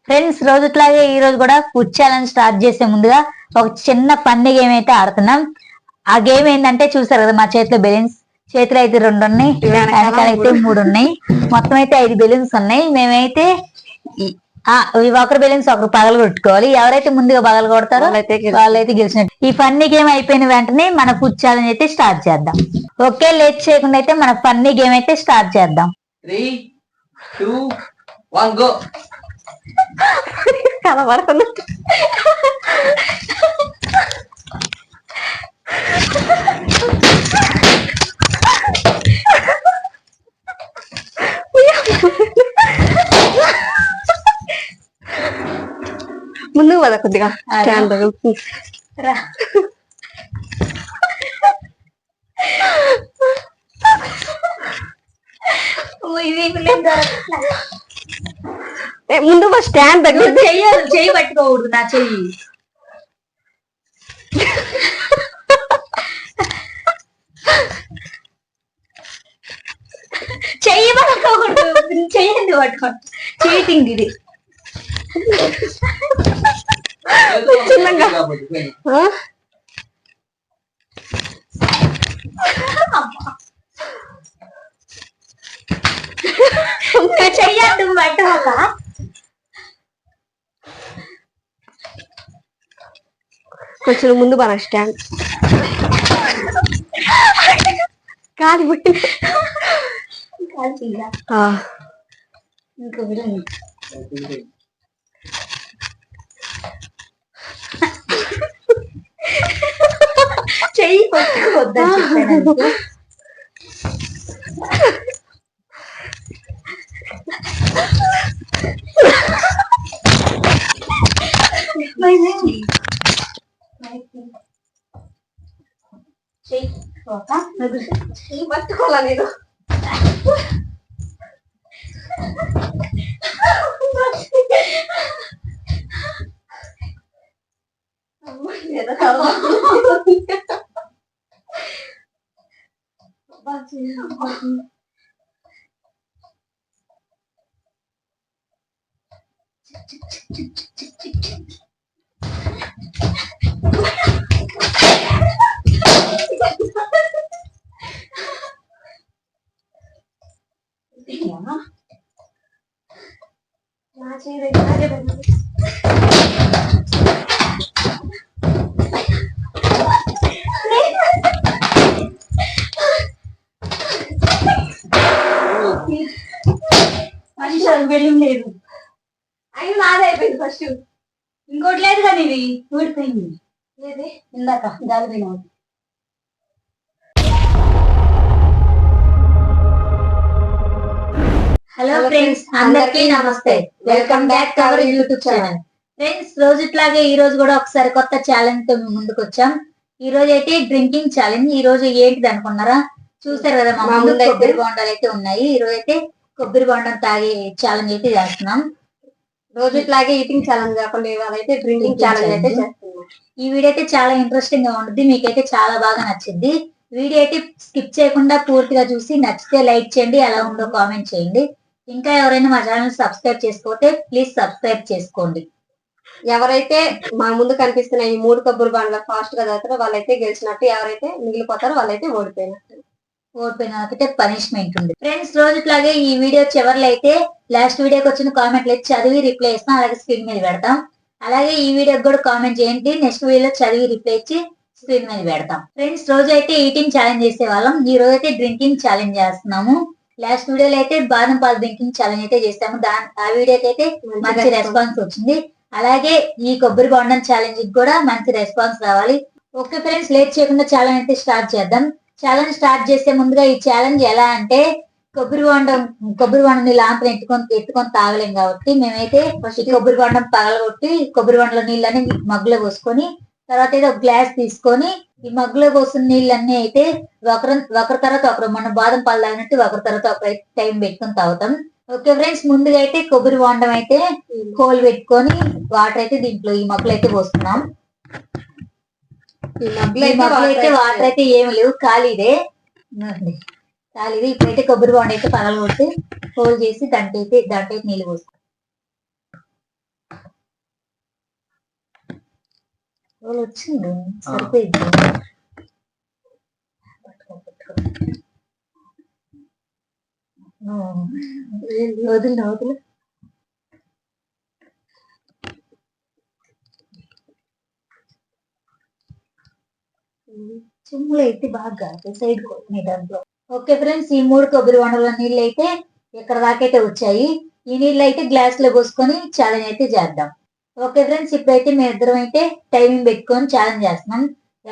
Friends రోజుట్లాగే ఈ రోజు కూడా ఫుడ్ ఛాలెంజ్ స్టార్ట్ చేసే ముందుగా ఒక చిన్న ఫన్నీ గేమ్ అయితే ఆడుతున్నాం. ఆ గేమ్ ఏంటంటే చూసారు కదా, మా చేతిలో బెలూన్స్, చేతిలో అయితే 2 ఉన్నాయి, వెనకాల అయితే 3 ఉన్నాయి, మొత్తం అయితే 5 బెలూన్స్ ఉన్నాయి. మేమైతే ఒకరి బెలూన్స్ ఒకరు పగలు కొట్టుకోవాలి. ఎవరైతే ముందుగా పగలు కొడతారో వాళ్ళైతే గెలిచినట్టు. ఈ ఫన్నీ గేమ్ అయిపోయిన వెంటనే మన ఫుడ్ ఛాలెంజ్ అయితే స్టార్ట్ చేద్దాం. ఓకే, లేట్ చేయకుండా అయితే మన ఫన్నీ గేమ్ అయితే స్టార్ట్ చేద్దాం. 3, 2, 1 గో. కలబడుతున్నట్టు ముందుకు పద కొద్దిగా రా. ముందు స్టాండ్ దగ్గర చెయ్యి పట్టుకోకూడదు, నా చెయ్యి. చెయ్యి పట్టుకోకూడదు, చెయ్యండి పట్టుకోండి. చీటింగ్ ఇది. చిన్నగా చెయ్యద్దు పట్టుకోక. కొంచెం ముందు బాగా స్టాండ్ కాలి ఇంకా చెయ్యి పట్టుకోవద్దా చెప్పాను. చెయ్యి పట్టుకోవాలా నేను? బెలూన్ లేదు, అయినా నాదే అయిపోయింది ఫస్ట్. ఇంకోటి లేదు కానీ ఇది ఊడిపోయింది. ఇందాక గాలిపోయిన. హలో ఫ్రెండ్స్, అందరికీ నమస్తే. Welcome back to our YouTube channel. Friends, రోజుట్లాగే ఈ రోజు కూడా ఒకసారి కొత్త ఛాలెంజ్ తో ముందుకు వచ్చాం. ఈ రోజు అయితే డ్రింకింగ్ ఛాలెంజ్. ఈ రోజు ఏంటిది అనుకున్నారా? చూసారు కదా, మా ముందు కొబ్బరి బొండాలు అయితే ఉన్నాయి. ఈ రోజు అయితే కొబ్బరి బొండం తాగే ఛాలెంజ్ అయితే చేస్తున్నాం. రోజు ఇట్లాగే ఈటింగ్ ఛాలెంజ్ కాకుండా ఇవాళ అయితే డ్రింకింగ్ ఛాలెంజ్ అయితే చేస్తున్నాం. ఈ వీడియో అయితే చాలా ఇంట్రెస్టింగ్ గా ఉంటుంది, మీకైతే చాలా బాగా నచ్చింది. వీడియో అయితే స్కిప్ చేయకుండా పూర్తిగా చూసి నచ్చితే లైక్ చేయండి, ఎలా ఉందో కామెంట్ చేయండి. ఇంకా ఎవరైనా మా ఛానల్ సబ్స్క్రైబ్ చేసుకోతే ప్లీజ్ సబ్స్క్రైబ్ చేసుకోండి. ఎవరైతే మా ముందు కనిపిస్తున్న ఈ 3 కొబ్బరి బండ్లు ఫాస్ట్ గా చదువుతారో వాళ్ళైతే గెలిచినట్టు, ఎవరైతే మిగిలిపోతారో వాళ్ళైతే ఓడిపోయినట్టు. ఓడిపోయిన వాళ్ళకైతే పనిష్మెంట్ ఉంది. ఫ్రెండ్స్, రోజుట్లాగే ఈ వీడియో చివరిలో అయితే లాస్ట్ వీడియోకి వచ్చిన కామెంట్లు అయితే చదివి రిప్లై ఇస్తాం, అలాగే స్క్రీన్ మీద పెడతాం. అలాగే ఈ వీడియోకి కూడా కామెంట్ చేయండి, నెక్స్ట్ వీడియోలో చదివి రిప్లై ఇచ్చి స్క్రీన్ మీద పెడతాం. ఫ్రెండ్స్, రోజు అయితే ఈటింగ్ ఛాలెంజ్ చేసే వాళ్ళం, ఈ రోజు అయితే డ్రింకింగ్ ఛాలెంజ్ చేస్తున్నాము. లాస్ట్ వీడియోలో అయితే బాదం పాలు డ్రింకింగ్ ఛాలెంజ్ అయితే చేస్తాము. ఆ వీడియోకి అయితే మంచి రెస్పాన్స్ వచ్చింది. అలాగే ఈ కొబ్బరి బొండం ఛాలెంజ్ కూడా మంచి రెస్పాన్స్ రావాలి. ఓకే ఫ్రెండ్స్, లేట్ చేయకుండా ఛాలెంజ్ అయితే స్టార్ట్ చేద్దాం. ఛాలెంజ్ స్టార్ట్ చేసే ముందుగా ఈ ఛాలెంజ్ ఎలా అంటే, కొబ్బరి బొండం లాంపని ఎత్తుకొని తాగలేం కాబట్టి మేమైతే కొబ్బరి బొండం పగలగొట్టి కొబ్బరి బొండంలో నీళ్ళని మగ్గులో పోసుకొని, తర్వాత అయితే ఒక గ్లాస్ తీసుకొని ఈ మగ్గులో పోసిన నీళ్ళన్నీ అయితే ఒకరి తర్వాత ఒకరు, మన బాదం పాలు తాగినట్టు ఒకరి తర్వాత ఒక టైం పెట్టుకొని తాగుతాం. ఓకే ఫ్రెండ్స్, ముందుగా అయితే కొబ్బరి బొండం అయితే హోల్ పెట్టుకొని వాటర్ అయితే దీంట్లో ఈ మగ్గులు అయితే పోస్తున్నాం. ఈ మగ్గులు అయితే వాటర్ అయితే ఏమి లేవు, ఖాళీదే. ఇప్పుడైతే కొబ్బరి బొండం అయితే పగలగొట్టి హోల్ చేసి దాంట్లో నీళ్ళు పోస్తాం. వాళ్ళు వచ్చింది సరిపోయింది. వదిలి వదిలి చిమ్ములు అయితే బాగా సైడ్ కొట్టినాయి దాంట్లో. ఓకే ఫ్రెండ్స్, ఈ 3 కొబ్బరి బొండాల నీళ్ళు అయితే ఇక్కడ దాకైతే వచ్చాయి. ఈ నీళ్ళు అయితే గ్లాస్ లో పోసుకొని ఛాలెంజ్ అయితే చేద్దాం. ఓకే ఫ్రెండ్స్, ఇప్పుడైతే మేము ఇద్దరం అయితే టైమింగ్ పెట్టుకొని ఛాలెంజ్ చేస్తున్నాం.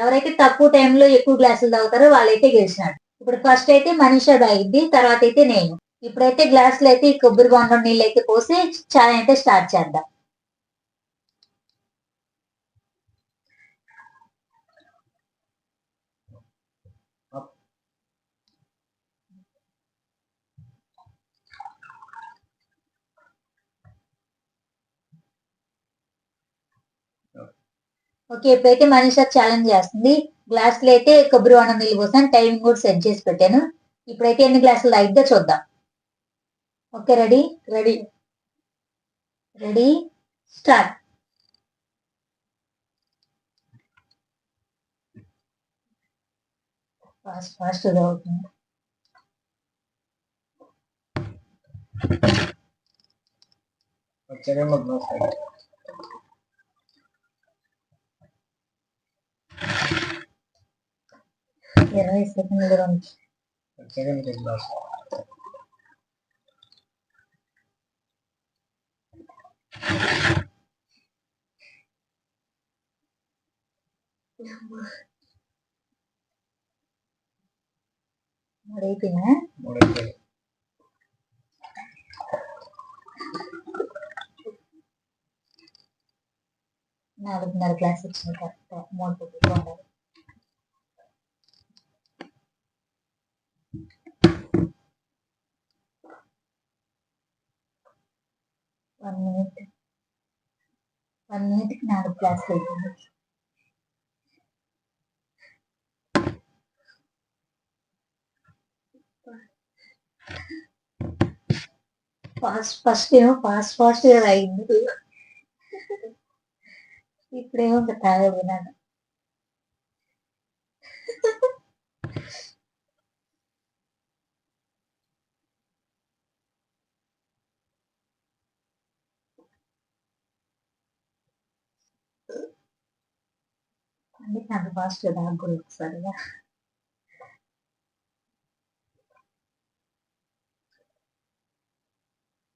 ఎవరైతే తక్కువ టైంలో ఎక్కువ గ్లాసులు తాగుతారో వాళ్ళైతే గెలిచినాడు. ఇప్పుడు ఫస్ట్ అయితే మనీషా తాగిద్ది, తర్వాత అయితే నేను. ఇప్పుడైతే గ్లాసులు అయితే ఈ కొబ్బరి బొండం నీళ్ళు అయితే పోసి ఛాలెంజ్ అయితే స్టార్ట్ చేద్దాం. ఓకే, ఇప్పుడైతే మనీషా ఛాలెంజ్ చేస్తుంది. గ్లాసులు అయితే కొబ్బరి బొండం నీళ్ళు పోసాను, టైమింగ్ కూడా సెట్ చేసి పెట్టాను. ఇప్పుడైతే ఎన్ని గ్లాసులు తాగిద్దో చూద్దాం. Okay, ready ready. Ready start. Fast fast అవుతుంది. వచ్చాకేమో గ్లాస్ 20 సెకండ్లు ఉంది. వచ్చాకేమో గ్లాస్ అయిపోయినా 4.5 గ్లాస్ వచ్చింది కరెక్ట్. 3 ఉండాలి. వన్ మినిట్కి 4 గ్లాసులు అయిపోయింది. ఫస్ట్ ఏమో ఫాస్ట్ గా అయింది. ఇప్పుడేమో తాగబోయినాను. అందుకే అంత ఫాస్ట్ గా తాగకూడదు ఒకసారిగా.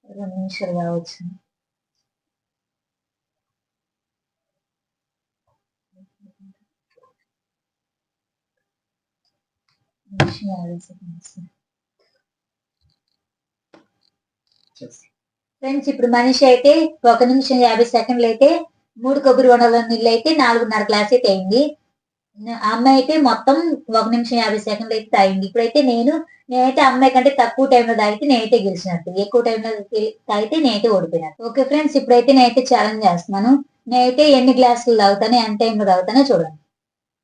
2 నిమిషాలు కావచ్చు. ఫ్రెండ్స్, ఇప్పుడు మనిషి అయితే 1 నిమిషం 50 సెకండ్లు అయితే 3 కొబ్బరి బొండాల నీళ్ళు అయితే 4.5 గ్లాస్ అయితే అయింది. ఆ అమ్మాయి అయితే మొత్తం 1 నిమిషం 50 సెకండ్లు అయితే తాగింది. ఇప్పుడైతే నేనైతే అమ్మాయి కంటే తక్కువ టైంలో తాగితే నేనైతే గెలిచినట్టు, ఎక్కువ టైంలో తాగితే నేనైతే ఓడిపోయినట్టు. ఓకే ఫ్రెండ్స్, ఇప్పుడైతే నేనైతే ఛాలెంజ్ చేస్తున్నాను. నేనైతే ఎన్ని గ్లాసులు తాగుతానో ఎంత టైంలో తాగుతానో చూడండి.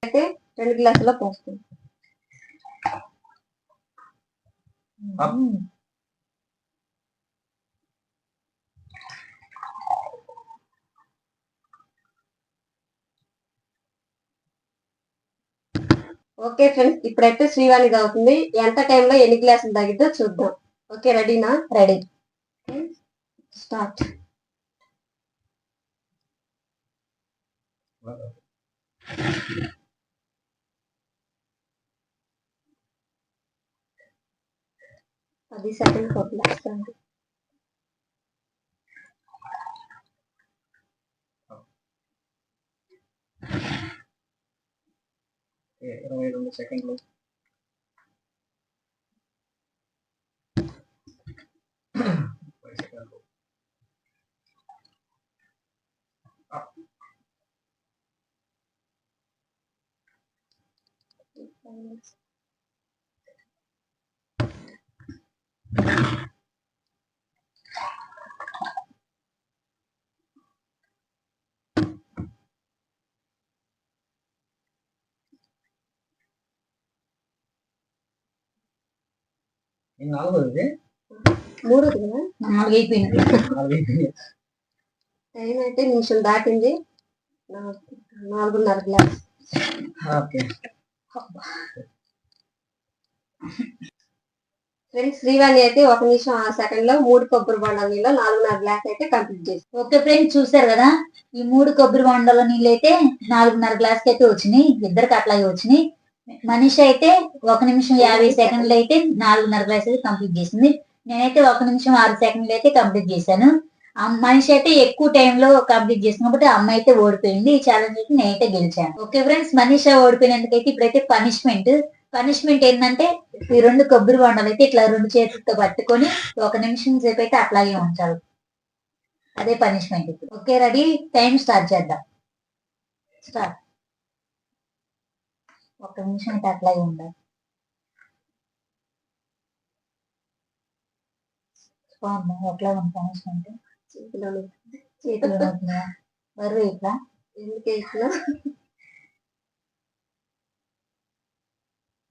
అయితే 2 గ్లాసుల పోస్తుంది. ఓకే ఫ్రెండ్స్, ఇప్పుడైతే శ్రీవాణి తాగుతుంది. ఎంత టైంలో ఎన్ని గ్లాసులు తాగిద్దో చూద్దాం. ఓకే, రెడీనా? Ready start. పది సెకండ్ కొట్టేస్తాను. ఓకే, 22 సెకండ్లు. నాలుగోది 3 కదా? 4 అయిపోయింది. టైం అయితే నిమిషం దాటింది. 4.5 గ్లాస్. ఓకే. ఫ్రెండ్స్ శ్రీవాణి అయితే 1 నిమిషం 6 సెకండ్ లో 3 కొబ్బరి బొండాల నీళ్ళు 4.5 గ్లాస్ అయితే కంప్లీట్ చేసి. ఓకే ఫ్రెండ్స్, చూసారు కదా, ఈ 3 కొబ్బరి బొండాల నీళ్ళు అయితే 4.5 గ్లాస్ అయితే వచ్చినాయి. ఇద్దరికి అట్లాగే వచ్చినాయి. మనిషి అయితే 1 నిమిషం 50 సెకండ్లు అయితే 4.5 గ్లాస్ అయితే కంప్లీట్ చేసింది. నేనైతే 1 నిమిషం 6 సెకండ్లు అయితే కంప్లీట్ చేశాను. మనిషి అయితే ఎక్కువ టైంలో కంప్లీట్ చేసింది కాబట్టి అమ్మాయి అయితే ఓడిపోయింది. ఈ ఛాలెంజ్ అయితే నేనైతే గెలిచాను. ఓకే ఫ్రెండ్స్, మనీషా ఓడిపోయినందుకైతే ఇప్పుడైతే పనిష్మెంట్ ఏంటంటే ఈ 2 కొబ్బరి బొండాలు అయితే ఇట్లా 2 చేతులతో పట్టుకొని 1 నిమిషం సేపు అయితే అట్లాగే ఉంచాలి. అదే punishment. Okay, ready, time start చేద్దాం. స్టార్ట్. 1 నిమిషం అయితే అట్లాగే ఉండాలి. ఎట్లా ఉంది పనిష్మెంట్? చేతిలో ఉంటుందా? బరువు ఇట్లా ఎందుకే ఇట్లా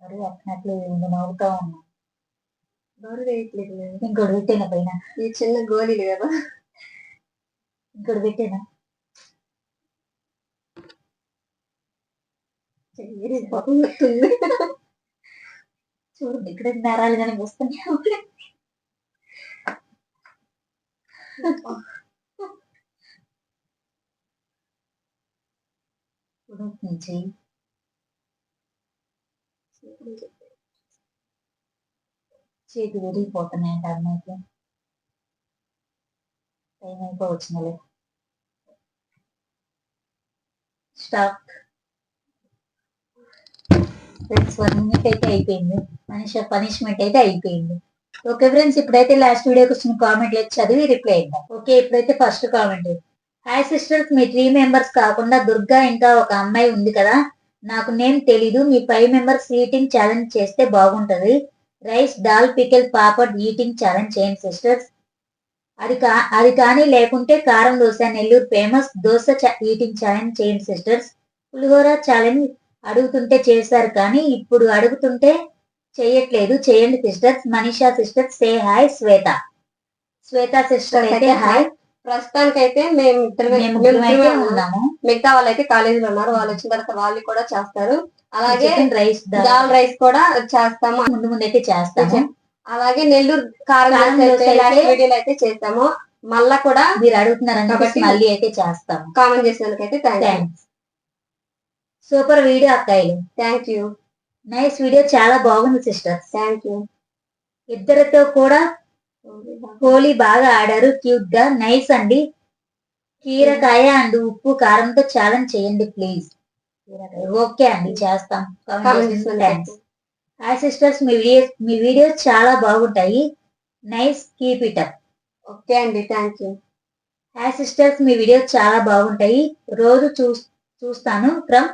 బరువు ఎక్కనట్లు నవ్వుతా ఉన్నా. బరువు వేయట్లేదు. ఇంకోటి పెట్టేనా పైన? ఈ చిన్న గోళీలు కదా. ఇంకోటి పెట్టేనా? చూడండి, ఇక్కడ నరాలు కానీ వస్తున్నాయి. చేతి విరిగిపోతున్నాయి అమ్మాయికి. టైం అయిపోవచ్చులే. స్టాప్. 1 మినిట్ అయితే అయిపోయింది. పనిష్మెంట్ అయితే అయిపోయింది. ఓకే ఫ్రెండ్స్, ఇప్పుడైతే లాస్ట్ వీడియోకి వచ్చిన కామెంట్లు అయితే చదివి రిప్లై ఇద్దాం. ఓకే, ఇప్పుడైతే ఫస్ట్ కామెంట్. హాయ్ సిస్టర్స్, మీ 3 మెంబర్స్ కాకుండా దుర్గా ఇంకా ఒక అమ్మాయి ఉంది కదా, నాకు నేమ్ తెలీదు. మీ 5 మెంబర్స్ ఈటింగ్ ఛాలెంజ్ చేస్తే బాగుంటది. Rice, dal, pickle, papad eating challenge చేయండి సిస్టర్స్. అది కానీ లేకుంటే కారం dosa Nellore famous dosa eating challenge చేయండి సిస్టర్స్. పులిహోర ఛాలెంజ్ అడుగుతుంటే చేశారు కానీ ఇప్పుడు అడుగుతుంటే చేయట్లేదు, చేయండి sisters. Manisha sister say hi. Shweta sister అయితే హాయ్. ప్రస్తుతానికి అయితే మేము అయితే ఉన్నాము. మిగతా వాళ్ళు అయితే కాలేజీలో ఉన్నారు. వాళ్ళు వచ్చిన తర్వాత వాళ్ళు కూడా చేస్తారు. అలాగే రైస్, దాల్ రైస్ కూడా చేస్తాము. ముందు అయితే చేస్తాము. అలాగే నెల్లూరు కారం వీడియోలు అయితే చేస్తాము. మళ్ళా కూడా మీరు అడుగుతున్నారు కాబట్టి మళ్ళీ అయితే చేస్తాము. కామెంట్ చేసినందుకు అయితే థ్యాంక్స్. సూపర్ వీడియో అక్కాయిలు. Thank you. నైస్ వీడియో, చాలా బాగుంది సిస్టర్. Thank you. ఇద్దరితో కూడా హోలీ బాగా ఆడారు, క్యూట్ గా. నైస్ అండి. కీరకాయ అండ్ ఉప్పు కారంతో ఛాలెంజ్ చేయండి ప్లీజ్. ఓకే అండి, చేస్తాం. హాయ్ సిస్టర్స్, మీ వీడియోస్ చాలా బాగుంటాయి. Nice, keep it up. Okay అండి, థ్యాంక్ యూ. హాయ్ సిస్టర్స్, మీ వీడియోస్ చాలా బాగుంటాయి. రోజు చూస్తాను ఫ్రమ్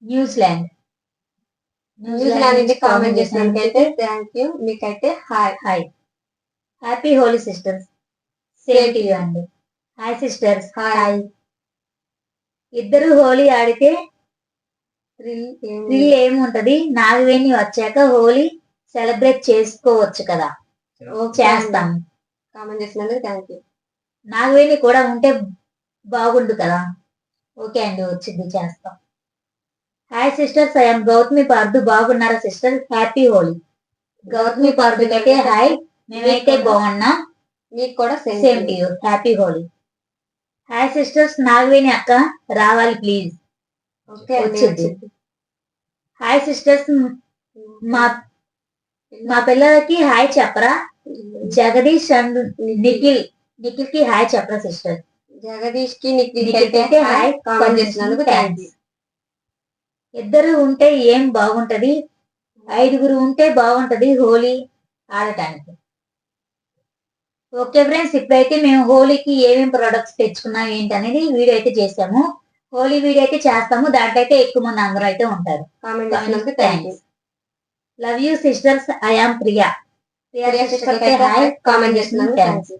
న్యూజిలాండ్ నుంచి కామెంట్ చేసినందుకైతే థ్యాంక్ యూ. మీకైతే hi. Happy Holi sisters. Same to you అండి. Hi sisters. హాయ్. ఇద్దరు హోలీ ఆడితే థ్రిల్ ఏముంటది? నాగవేణి వచ్చాక హోలీ సెలబ్రేట్ చేసుకోవచ్చు కదా. చేస్తాం. కామెంట్ చేసినందుకు థ్యాంక్ యూ. నాగవేణి కూడా ఉంటే బాగుండు కదా. ఓకే అండి, వచ్చింది, చేస్తాం. Hi sisters, I'm Gautami Pardhu. బాగున్నారా సిస్టర్? హ్యాపీ హోలీ. గౌతమి పార్దు అయితే హాయ్. మేమైతే బాగున్నాం. మీకు కూడా same to you. Happy Holi. Hi sisters, Nagaveni అక్క రావాలి ప్లీజ్. వచ్చింది. హాయ్ సిస్టర్స్, మా పిల్లలకి హాయ్ చెప్పరా? జగదీష్ అండ్ నిఖిల్ కి హాయ్ చెప్పరా సిస్టర్? జగదీష్ కి నిఖిల్ అయితే హాయ్. కామెంట్ చేసినందుకు థ్యాంక్ యూ. ఇద్దరు ఉంటే ఏం బాగుంటది, 5గురు ఉంటే బాగుంటది హోలీ ఆడటానికి. ఓకే ఫ్రెండ్స్, ఇప్పుడైతే మేము హోలీకి ఏమేమి ప్రొడక్ట్స్ తెచ్చుకున్నాం ఏంటి అనేది వీడియో అయితే చేసాము. హోలీ వీడియో అయితే చేస్తాము. దాంట్లో అయితే ఎక్కువ మంది అందరూ అయితే ఉంటారు. కామెంట్ చేసినందుకు thank you. Love you sisters. I am Priya. Comment చేసినందుకు థ్యాంక్ యూ.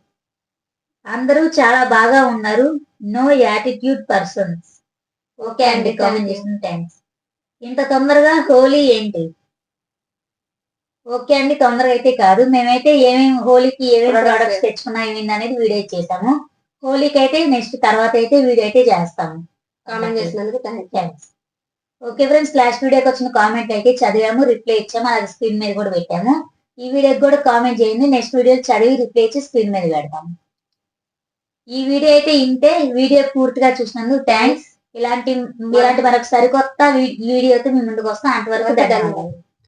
అందరూ చాలా బాగా ఉన్నారు. No attitude persons. ఓకే అండి, కామెంట్ చేసిన థ్యాంక్స్. ఇంత తొందరగా హోలీ ఏంటి? ఓకే అండి, తొందరగా అయితే కాదు. మేమైతే హోలీకి ఏమేమి ప్రొడక్ట్స్ తెచ్చుకున్నా ఏంటి అనేది వీడియో చేసాము. హోలీకి అయితే నెక్స్ట్ తర్వాత అయితే వీడియో అయితే చేస్తాము. కామెంట్ చేసినందుకు thanks. Thanks. Okay friends, last వీడియోకి వచ్చిన కామెంట్ అయితే చదివాము, రిప్లై ఇచ్చాము, అలాగే స్క్రీన్ మీద కూడా పెట్టాము. ఈ వీడియోకి కూడా కామెంట్ చేయండి, నెక్స్ట్ వీడియో చదివి రిప్లై ఇచ్చి స్క్రీన్ మీద పెడతాము. ఈ వీడియో అయితే ఇంతే. వీడియో పూర్తిగా చూసినందుకు థ్యాంక్స్. ఇలాంటి మరొక సరికొత్త వీడియోతో మీ ముందుకు వస్తాం. అంతవరకు ధన్యవాదాలు.